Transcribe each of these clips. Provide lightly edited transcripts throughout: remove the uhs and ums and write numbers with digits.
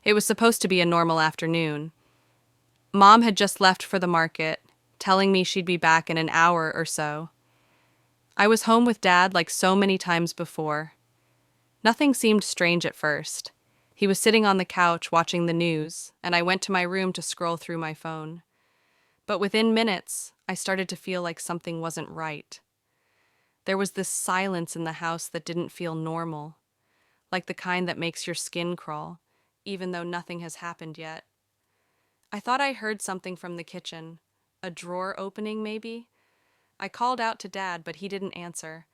It was supposed to be a normal afternoon. Mom had just left for the market, telling me she'd be back in an hour or so. I was home with Dad like so many times before. Nothing seemed strange at first. He was sitting on the couch watching the news, and I went to my room to scroll through my phone. But within minutes, I started to feel like something wasn't right. There was this silence in the house that didn't feel normal, like the kind that makes your skin crawl, even though nothing has happened yet. I thought I heard something from the kitchen. A drawer opening, maybe? I called out to Dad, but he didn't answer.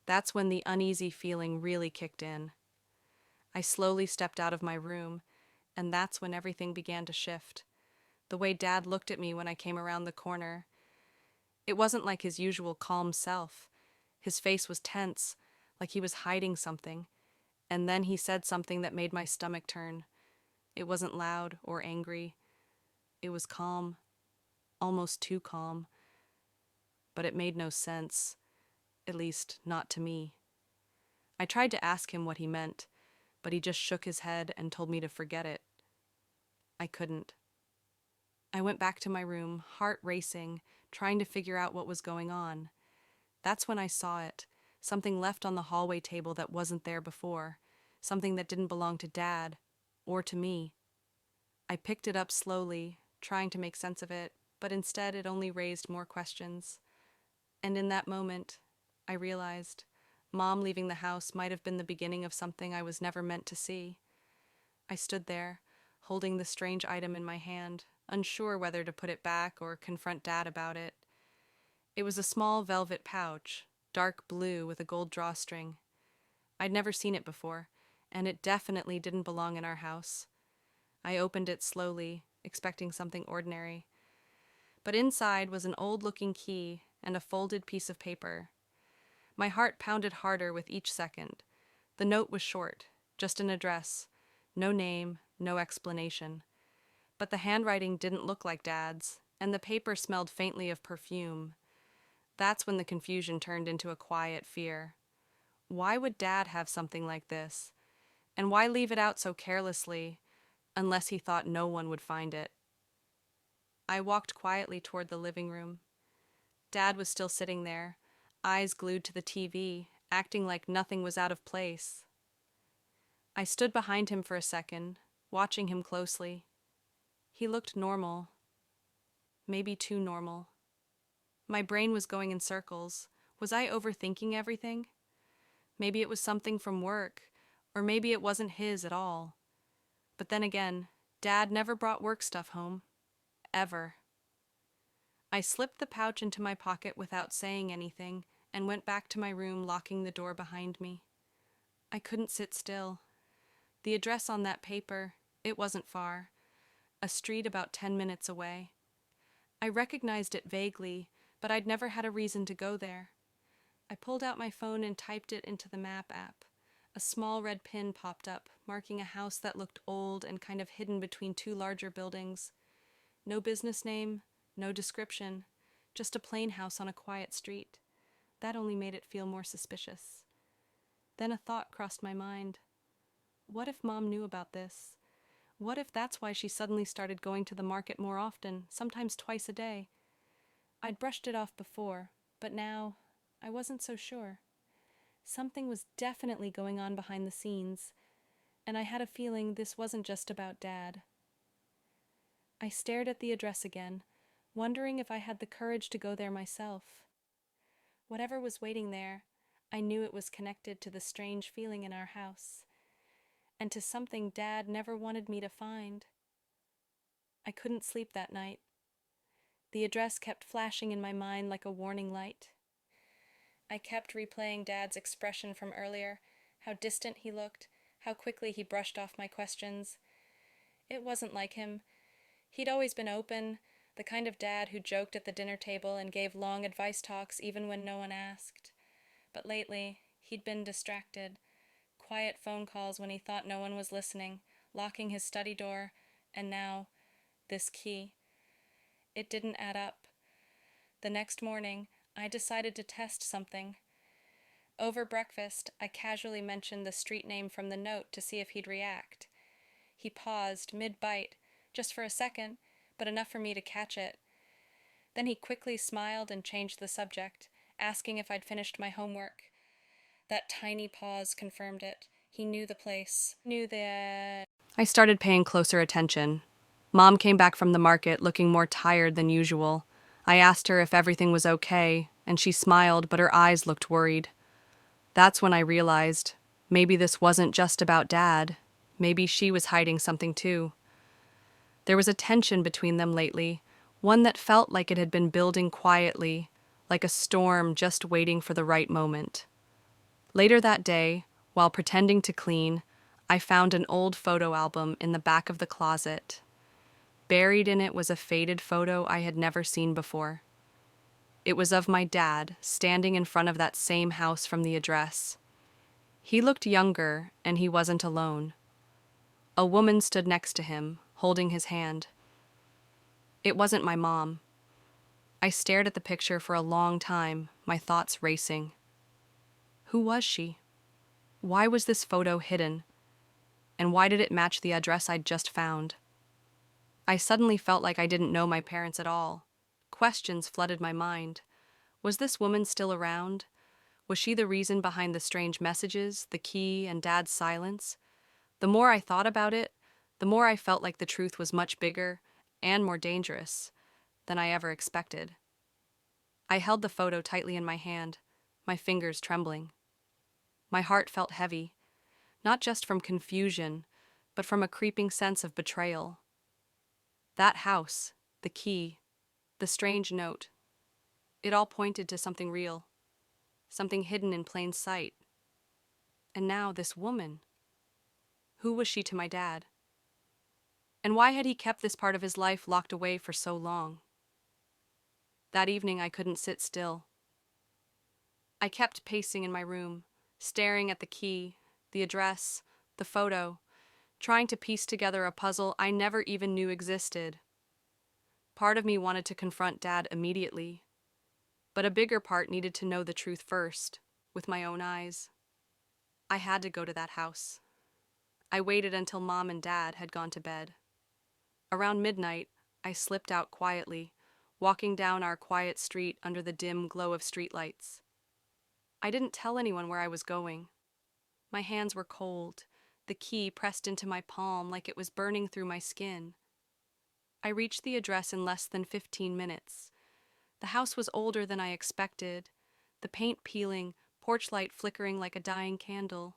That's when the uneasy feeling really kicked in. I slowly stepped out of my room, and that's when everything began to shift. The way Dad looked at me when I came around the corner. It wasn't like his usual calm self. His face was tense, like he was hiding something. And then he said something that made my stomach turn. It wasn't loud or angry. It was calm, almost too calm. But it made no sense, at least not to me. I tried to ask him what he meant, but he just shook his head and told me to forget it. I couldn't. I went back to my room, heart racing, trying to figure out what was going on. That's when I saw it, something left on the hallway table that wasn't there before, something that didn't belong to Dad or to me. I picked it up slowly, trying to make sense of it, but instead it only raised more questions. And in that moment, I realized Mom leaving the house might have been the beginning of something I was never meant to see. I stood there, holding the strange item in my hand, unsure whether to put it back or confront Dad about it. It was a small velvet pouch, dark blue with a gold drawstring. I'd never seen it before, and it definitely didn't belong in our house. I opened it slowly, expecting something ordinary. But inside was an old-looking key and a folded piece of paper. My heart pounded harder with each second. The note was short, just an address. No name, no explanation. But the handwriting didn't look like Dad's, and the paper smelled faintly of perfume. That's when the confusion turned into a quiet fear. Why would Dad have something like this? And why leave it out so carelessly, unless he thought no one would find it? I walked quietly toward the living room. Dad was still sitting there, eyes glued to the TV, acting like nothing was out of place. I stood behind him for a second, watching him closely. He looked normal, maybe too normal. My brain was going in circles. Was I overthinking everything? Maybe it was something from work, or maybe it wasn't his at all. But then again, Dad never brought work stuff home. Ever. I slipped the pouch into my pocket without saying anything and went back to my room, locking the door behind me. I couldn't sit still. The address on that paper, it wasn't far. A street about 10 minutes away. I recognized it vaguely, but I'd never had a reason to go there. I pulled out my phone and typed it into the map app. A small red pin popped up, marking a house that looked old and kind of hidden between two larger buildings. No business name, no description, just a plain house on a quiet street. That only made it feel more suspicious. Then a thought crossed my mind. What if Mom knew about this? What if that's why she suddenly started going to the market more often, sometimes twice a day? I'd brushed it off before, but now I wasn't so sure. Something was definitely going on behind the scenes, and I had a feeling this wasn't just about Dad. I stared at the address again, wondering if I had the courage to go there myself. Whatever was waiting there, I knew it was connected to the strange feeling in our house, and to something Dad never wanted me to find. I couldn't sleep that night. The address kept flashing in my mind like a warning light. I kept replaying Dad's expression from earlier, how distant he looked, how quickly he brushed off my questions. It wasn't like him. He'd always been open, the kind of dad who joked at the dinner table and gave long advice talks even when no one asked. But lately, he'd been distracted. Quiet phone calls when he thought no one was listening, locking his study door, and now, this key. It didn't add up. The next morning, I decided to test something. Over breakfast, I casually mentioned the street name from the note to see if he'd react. He paused mid-bite, just for a second, but enough for me to catch it. Then he quickly smiled and changed the subject, asking if I'd finished my homework. That tiny pause confirmed it. He knew the place, knew that. I started paying closer attention. Mom came back from the market looking more tired than usual. I asked her if everything was okay, and she smiled, but her eyes looked worried. That's when I realized maybe this wasn't just about Dad. Maybe she was hiding something too. There was a tension between them lately, one that felt like it had been building quietly, like a storm just waiting for the right moment. Later that day, while pretending to clean, I found an old photo album in the back of the closet. Buried in it was a faded photo I had never seen before. It was of my dad, standing in front of that same house from the address. He looked younger, and he wasn't alone. A woman stood next to him, holding his hand. It wasn't my mom. I stared at the picture for a long time, my thoughts racing. Who was she? Why was this photo hidden? And why did it match the address I'd just found? I suddenly felt like I didn't know my parents at all. Questions flooded my mind. Was this woman still around? Was she the reason behind the strange messages, the key, and Dad's silence? The more I thought about it, the more I felt like the truth was much bigger and more dangerous than I ever expected. I held the photo tightly in my hand, my fingers trembling. My heart felt heavy, not just from confusion, but from a creeping sense of betrayal. That house, the key, the strange note, it all pointed to something real, something hidden in plain sight. And now this woman. Who was she to my dad? And why had he kept this part of his life locked away for so long? That evening I couldn't sit still. I kept pacing in my room, staring at the key, the address, the photo, trying to piece together a puzzle I never even knew existed. Part of me wanted to confront Dad immediately, but a bigger part needed to know the truth first, with my own eyes. I had to go to that house. I waited until Mom and Dad had gone to bed. Around midnight, I slipped out quietly, walking down our quiet street under the dim glow of streetlights. I didn't tell anyone where I was going. My hands were cold, the key pressed into my palm like it was burning through my skin. I reached the address in less than 15 minutes. The house was older than I expected, the paint peeling, porch light flickering like a dying candle.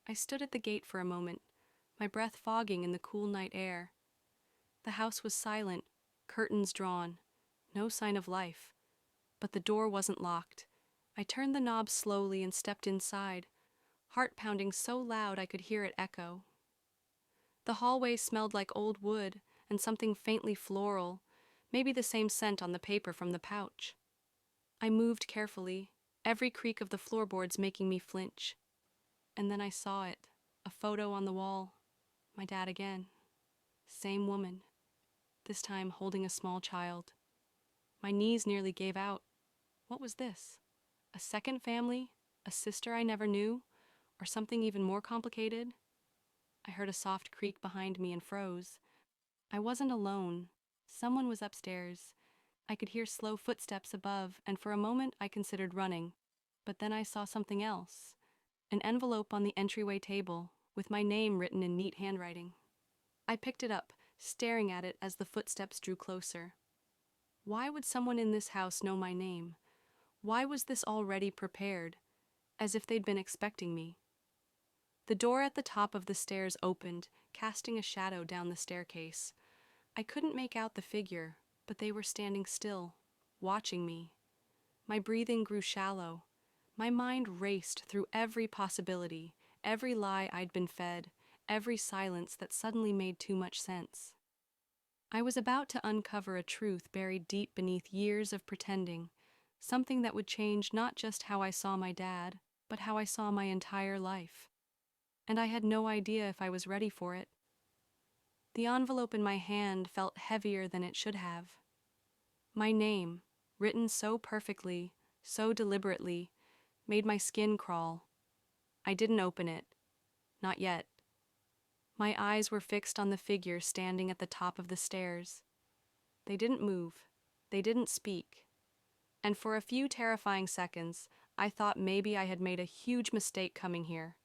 I stood at the gate for a moment, my breath fogging in the cool night air. The house was silent, curtains drawn, no sign of life. But the door wasn't locked. I turned the knob slowly and stepped inside, heart pounding so loud I could hear it echo. The hallway smelled like old wood and something faintly floral, maybe the same scent on the paper from the pouch. I moved carefully, every creak of the floorboards making me flinch. And then I saw it, a photo on the wall. My dad again. Same woman, this time holding a small child. My knees nearly gave out. What was this? A second family? A sister I never knew? Or something even more complicated? I heard a soft creak behind me and froze. I wasn't alone. Someone was upstairs. I could hear slow footsteps above, and for a moment I considered running. But then I saw something else. An envelope on the entryway table, with my name written in neat handwriting. I picked it up, staring at it as the footsteps drew closer. Why would someone in this house know my name? Why was this already prepared, as if they'd been expecting me? The door at the top of the stairs opened, casting a shadow down the staircase. I couldn't make out the figure, but they were standing still, watching me. My breathing grew shallow. My mind raced through every possibility, every lie I'd been fed, every silence that suddenly made too much sense. I was about to uncover a truth buried deep beneath years of pretending, something that would change not just how I saw my dad, but how I saw my entire life. And I had no idea if I was ready for it. The envelope in my hand felt heavier than it should have. My name, written so perfectly, so deliberately, made my skin crawl. I didn't open it. Not yet. My eyes were fixed on the figure standing at the top of the stairs. They didn't move. They didn't speak. And for a few terrifying seconds, I thought maybe I had made a huge mistake coming here.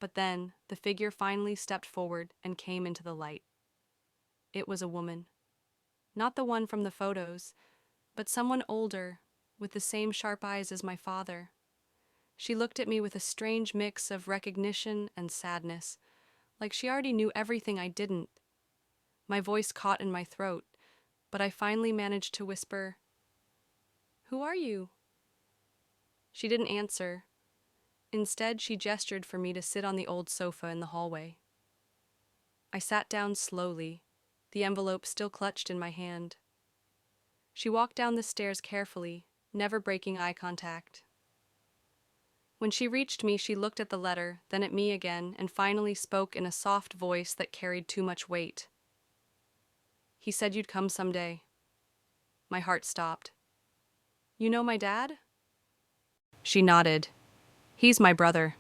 But then, the figure finally stepped forward and came into the light. It was a woman. Not the one from the photos, but someone older, with the same sharp eyes as my father. She looked at me with a strange mix of recognition and sadness, like she already knew everything I didn't. My voice caught in my throat, but I finally managed to whisper, "Who are you?" She didn't answer. Instead, she gestured for me to sit on the old sofa in the hallway. I sat down slowly, the envelope still clutched in my hand. She walked down the stairs carefully, never breaking eye contact. When she reached me, she looked at the letter, then at me again, and finally spoke in a soft voice that carried too much weight. "He said you'd come someday." My heart stopped. "You know my dad?" She nodded. "He's my brother."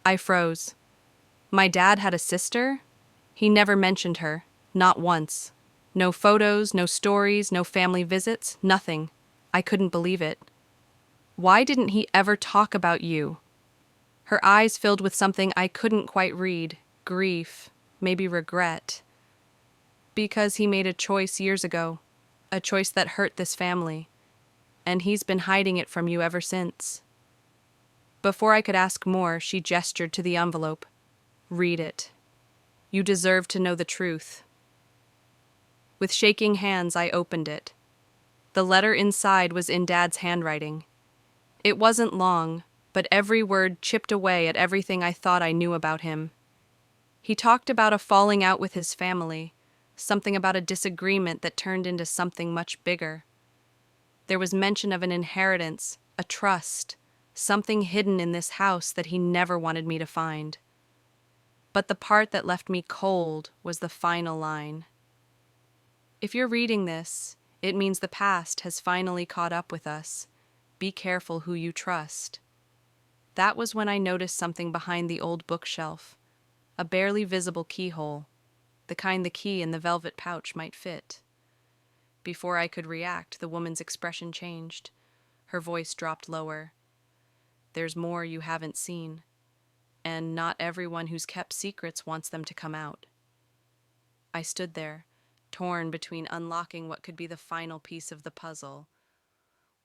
I froze. My dad had a sister? He never mentioned her, not once. No photos, no stories, no family visits, nothing. I couldn't believe it. "Why didn't he ever talk about you?" Her eyes filled with something I couldn't quite read, grief, maybe regret. "Because he made a choice years ago, a choice that hurt this family, and he's been hiding it from you ever since." Before I could ask more, she gestured to the envelope. "Read it. You deserve to know the truth." With shaking hands, I opened it. The letter inside was in Dad's handwriting. It wasn't long, but every word chipped away at everything I thought I knew about him. He talked about a falling out with his family, something about a disagreement that turned into something much bigger. There was mention of an inheritance, a trust, something hidden in this house that he never wanted me to find. But the part that left me cold was the final line. "If you're reading this, it means the past has finally caught up with us. Be careful who you trust." That was when I noticed something behind the old bookshelf, a barely visible keyhole, the kind the key in the velvet pouch might fit. Before I could react, the woman's expression changed. Her voice dropped lower. "There's more you haven't seen, and not everyone who's kept secrets wants them to come out." I stood there, torn between unlocking what could be the final piece of the puzzle,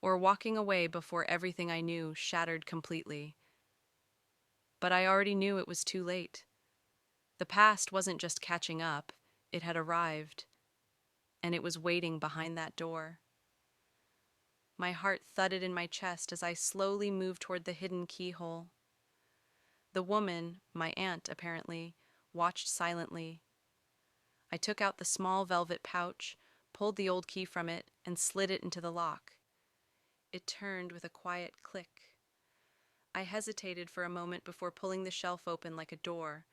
or walking away before everything I knew shattered completely. But I already knew it was too late. The past wasn't just catching up, it had arrived, and it was waiting behind that door. My heart thudded in my chest as I slowly moved toward the hidden keyhole. The woman, my aunt apparently, watched silently. I took out the small velvet pouch, pulled the old key from it, and slid it into the lock. It turned with a quiet click. I hesitated for a moment before pulling the shelf open like a door.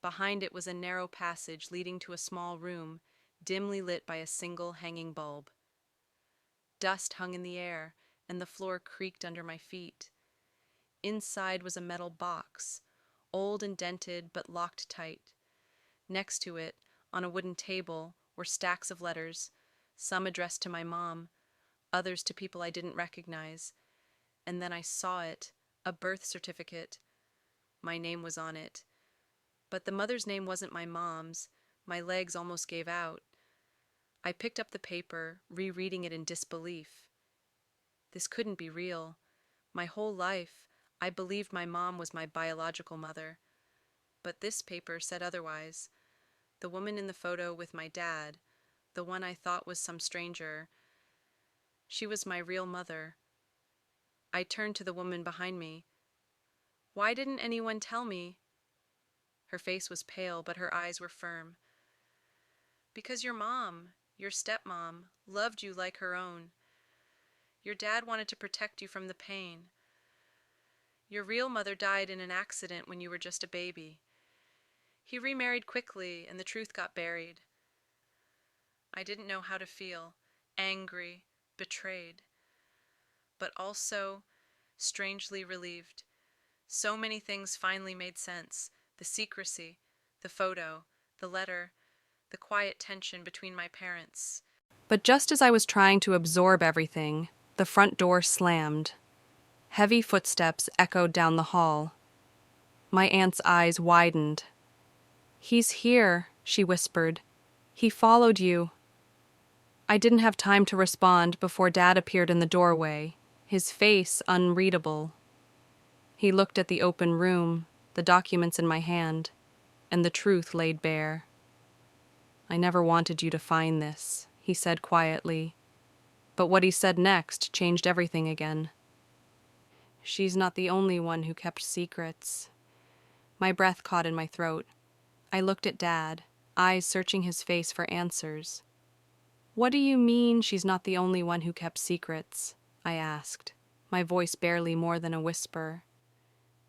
Behind it was a narrow passage leading to a small room, dimly lit by a single hanging bulb. Dust hung in the air, and the floor creaked under my feet. Inside was a metal box, old and dented but locked tight. Next to it, on a wooden table, were stacks of letters, some addressed to my mom, others to people I didn't recognize. And then I saw it, a birth certificate. My name was on it. But the mother's name wasn't my mom's. My legs almost gave out. I picked up the paper, rereading it in disbelief. This couldn't be real. My whole life, I believed my mom was my biological mother. But this paper said otherwise. The woman in the photo with my dad, the one I thought was some stranger, she was my real mother. I turned to the woman behind me. "Why didn't anyone tell me?" Her face was pale, but her eyes were firm. "Because your mom, your stepmom, loved you like her own. Your dad wanted to protect you from the pain. Your real mother died in an accident when you were just a baby. He remarried quickly, and the truth got buried." I didn't know how to feel, angry, betrayed, but also strangely relieved. So many things finally made sense. The secrecy, The photo, the letter, the quiet tension between my parents. But just as I was trying to absorb everything, the front door slammed. Heavy footsteps echoed down the hall. My aunt's eyes widened. "He's here," she whispered. "He followed you." I didn't have time to respond before Dad appeared in the doorway, his face unreadable. He looked at the open room, the documents in my hand, and the truth laid bare. "I never wanted you to find this," he said quietly. But what he said next changed everything again. "She's not the only one who kept secrets." My breath caught in my throat. I looked at Dad, eyes searching his face for answers. "What do you mean she's not the only one who kept secrets?" I asked, my voice barely more than a whisper.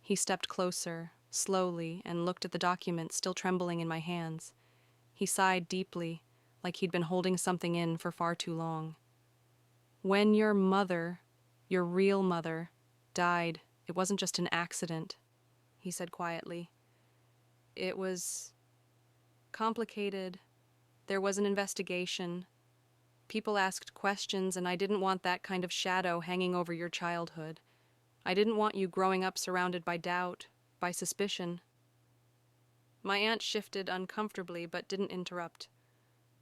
He stepped closer, slowly, and looked at the document still trembling in my hands. He sighed deeply, like he'd been holding something in for far too long. "When your mother, your real mother, died, it wasn't just an accident," he said quietly. "It was complicated. There was an investigation. People asked questions, and I didn't want that kind of shadow hanging over your childhood. I didn't want you growing up surrounded by doubt, by suspicion." My aunt shifted uncomfortably but didn't interrupt.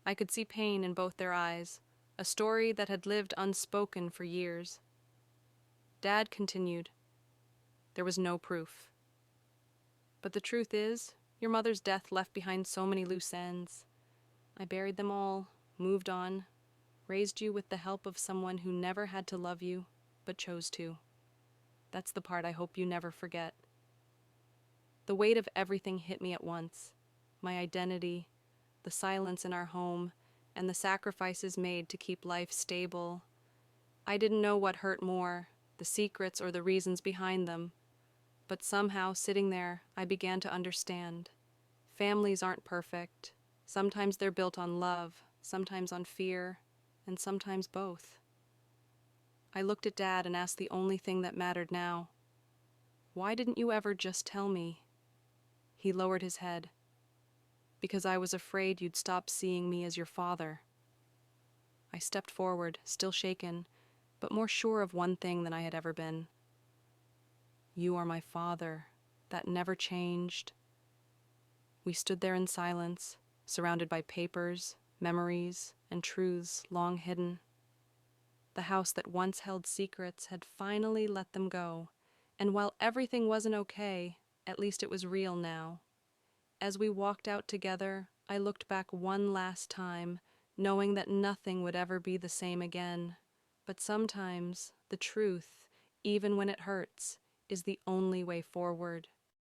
I could see pain in both their eyes, a story that had lived unspoken for years. Dad continued. "There was no proof. But the truth is, your mother's death left behind so many loose ends. I buried them all, moved on, raised you with the help of someone who never had to love you, but chose to. That's the part I hope you never forget." The weight of everything hit me at once. My identity, the silence in our home, and the sacrifices made to keep life stable. I didn't know what hurt more, the secrets or the reasons behind them. But somehow, sitting there, I began to understand. Families aren't perfect. Sometimes they're built on love, sometimes on fear, and sometimes both. I looked at Dad and asked the only thing that mattered now. "Why didn't you ever just tell me?" He lowered his head. "Because I was afraid you'd stop seeing me as your father." I stepped forward, still shaken, but more sure of one thing than I had ever been. "You are my father. That never changed." We stood there in silence, surrounded by papers, memories, and truths long hidden. The house that once held secrets had finally let them go, and while everything wasn't okay, at least it was real now. As we walked out together, I looked back one last time, knowing that nothing would ever be the same again. But sometimes the truth, even when it hurts, is the only way forward.